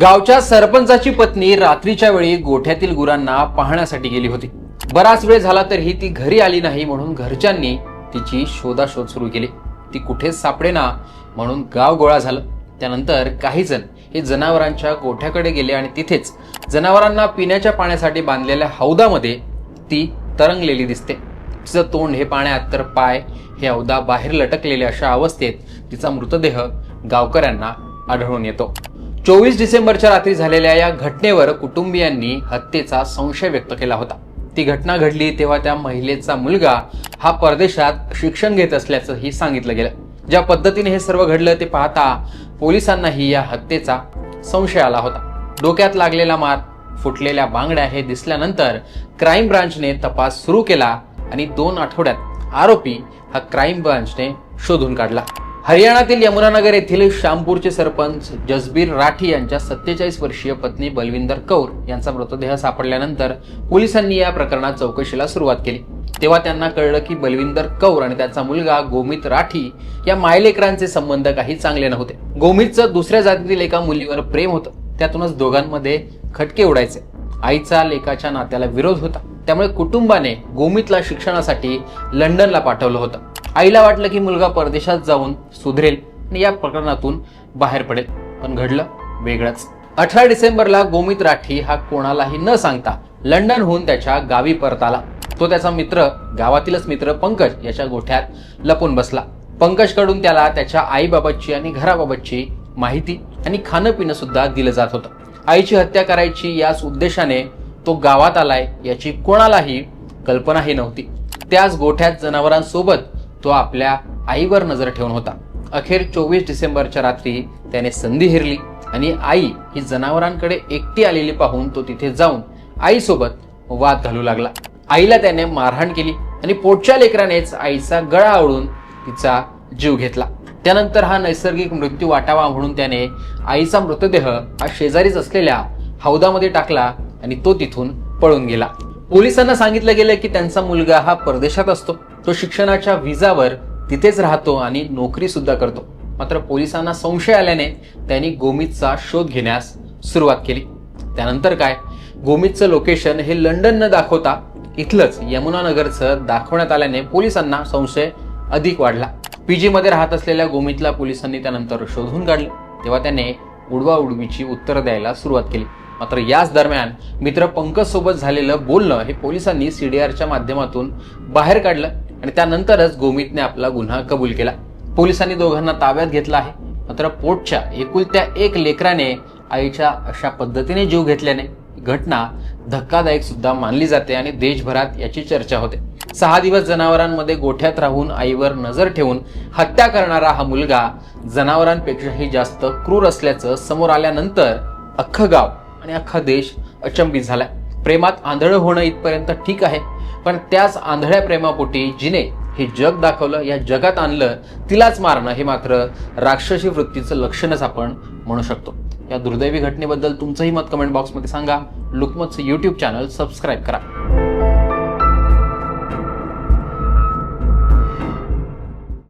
गावच्या सरपंचाची पत्नी रात्रीच्या वेळी गोठ्यातील गुरांना पाहण्यासाठी गेली होती। बराच वेळ झाला तरीही ती घरी आली नाही, म्हणून घरच्यांनी तिची शोधाशोध सुरू केली। ती कुठेच सापडेना म्हणून गाव गोळा झालं। त्यानंतर काही जण हे जनावरांच्या गोठ्याकडे गेले आणि तिथेच जनावरांना पिण्याच्या पाण्यासाठी बांधलेल्या हौदामध्ये ती तरंगलेली दिसते। तिचं तोंड हे पाण्यात तर पाय हे हौदा बाहेर लटकलेले अशा अवस्थेत तिचा मृतदेह गावकऱ्यांना आढळून येतो। 24 डिसेंबरच्या रात्री झालेल्या या घटनेवर कुटुंबियांनी हत्येचा संशय व्यक्त केला होता। ती घटना घडली तेव्हा त्या महिलेचा मुलगा हा परदेशात शिक्षण घेत असल्याचंही सांगितलं गेलं। ज्या पद्धतीने हे सर्व घडलं ते पाहता पोलिसांनाही या हत्येचा संशय आला होता। डोक्यात लागलेला मार, फुटलेल्या बांगड्या हे दिसल्यानंतर क्राईम ब्रांचने तपास सुरू केला आणि 2 आठवड्यात आरोपी हा क्राईम ब्रांचने शोधून काढला। हरियाणातील यमुनानगर येथील श्यामपूरचे सरपंच जसबीर राठी यांच्या 47 वर्षीय पत्नी बलविंदर कौर यांचा मृतदेह सापडल्यानंतर पोलिसांनी या प्रकरणात चौकशीला सुरुवात केली। तेव्हा त्यांना कळलं की बलविंदर कौर आणि त्याचा मुलगा गोमित राठी या मायलेकरांचे संबंध काही चांगले नव्हते। गोमितचं दुसऱ्या जातीतील एका मुलीवर प्रेम होतं, त्यातूनच दोघांमध्ये खटके उडायचे। आईचा लेकाच्या नात्याला विरोध होता, त्यामुळे कुटुंबाने गोमितला शिक्षणासाठी लंडनला पाठवलं होतं। आईला वाटलं की मुलगा परदेशात जाऊन सुधरेल आणि या प्रकरणातून बाहेर पडेल, पण घडलं वेगळंच। 18 डिसेंबरला गोमित राठी हा कोणालाही न सांगता लंडनहून त्याच्या गावी परत आला। तो त्याचा मित्र, गावातीलच मित्र पंकज याच्या गोठ्यात लपून बसला। पंकजकडून त्याला त्याच्या आईबाबाची आणि घराबाबतची माहिती आणि खाणं पिणं सुद्धा दिलं जात होतं। आईची हत्या करायची याच उद्देशाने तो गावात आलाय याची कोणालाही कल्पनाही नव्हती। त्याच गोठ्यात जनावरांसोबत तो आपल्या आईवर नजर ठेवून होता। अखेर 24 डिसेंबरच्या रात्री त्याने संधी हेरली आणि आई ही जनावरांकडे एकटी आलेली पाहून तो तिथे जाऊन आईसोबत वाद घालू लागला। आईला त्याने मारहाण केली आणि पोटच्या लेकरानेच आईचा गळा आवळून तिचा जीव घेतला। त्यानंतर हा नैसर्गिक मृत्यू वाटावा म्हणून त्याने आईचा मृतदेह हा शेजारीच असलेल्या हौदामध्ये टाकला आणि तो तिथून पळून गेला। पोलिसांना सांगितलं गेलं की त्यांचा मुलगा हा परदेशात असतो, तो शिक्षणाच्या व्हिसावर तिथेच राहतो आणि नोकरी सुद्धा करतो। मात्र पोलिसांना संशय आल्याने त्यांनी गोमितचा शोध घेण्यास सुरुवात केली। त्यानंतर काय, गोमितचं लोकेशन हे लंडन न दाखवता इथलंच यमुनानगरचं दाखवण्यात आल्याने पोलिसांना संशय अधिक वाढला। पीजी मध्ये राहत असलेल्या गोमितला पोलिसांनी त्यानंतर शोधून काढलं, तेव्हा त्याने उडवाउडवीची उत्तरं द्यायला सुरुवात केली। मात्र याच दरम्यान मित्र पंकज सोबत झालेलं बोलणं हे पोलिसांनी सीडीआरच्या माध्यमातून बाहेर काढलं आणि त्यानंतरच गोमितने आपला गुन्हा कबूल केला। पोलिसांनी दोघांना ताब्यात घेतलं आहे। मात्र पोटच्या एकुलत्या एक लेकराने आईच्या अशा पद्धतीने जीव घेतल्याने घटना धक्कादायक सुद्धा मानली जाते आणि देशभरात याची चर्चा होते। 6 दिवस जनावरांमध्ये गोठ्यात राहून आईवर नजर ठेवून हत्या करणारा हा मुलगा जनावरांपेक्षाही जास्त क्रूर असल्याचं समोर आल्यानंतर अख्खं गाव आणि अख्खा देश अचंबित झालाय। प्रेमात आंधळं होणं इथपर्यंत ठीक आहे, पण त्याच आंधळ्या प्रेमापोटी जिने हे जग दाखवलं, या जगात आणलं, तिलाच मारणं हे मात्र राक्षसी वृत्तीचं लक्षणच आपण म्हणू शकतो। या दुर्दैवी घटनेबद्दल तुमचंही मत कमेंट बॉक्समध्ये सांगा। लुकमतचं YouTube चॅनल सबस्क्राईब करा।